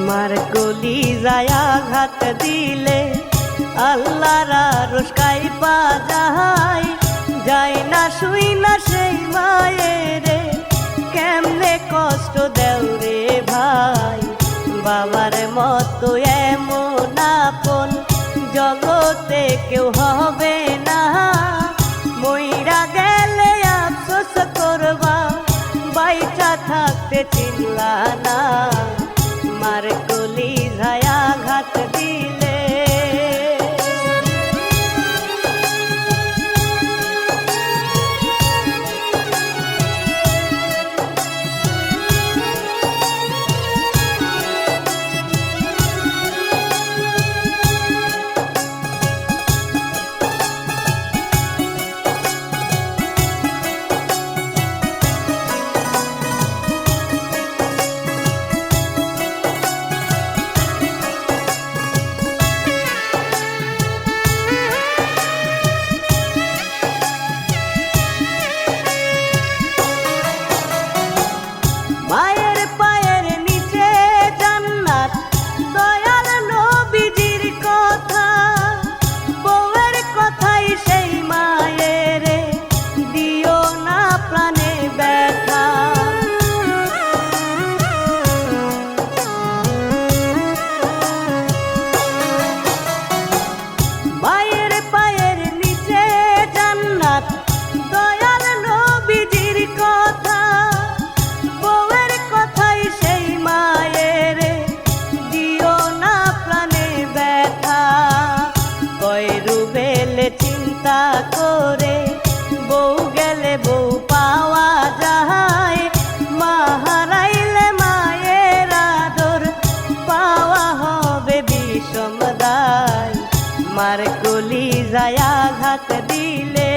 মার কলি যায় আঘাত দিলে আল্লাহর আরশ কাইপা যায়, যায় না শুই না সেই মায়েরে কেমনে কষ্ট দেও রে ভাই। বাবার মতো এমন আপন জগতে কেউ হবে না, মইরা গেলে আফসোস করবা বাইচা থাকতে চিনলা না। মার কলি যায় আঘাত দিলে মায়ের পায়ের নিচে জান্নাত, দয়াল নবীজির কথা, বউয়ের কথাই সেই মায়ের দিও না প্রাণে ব্যথা। মায়ের পায়ের নিচে জান্নাত, দয়াল নবীজির কথা, সেই মায়ের দিও না প্রাণে ব্যথা। কয় রুবেলে চিন্তা করে বউ গেলে বউ পাওয়া যায়, মা হারাইলে মায়ের আদর পাওয়া হবে বিষম দায়। মার কলি যায় আঘাত দিলে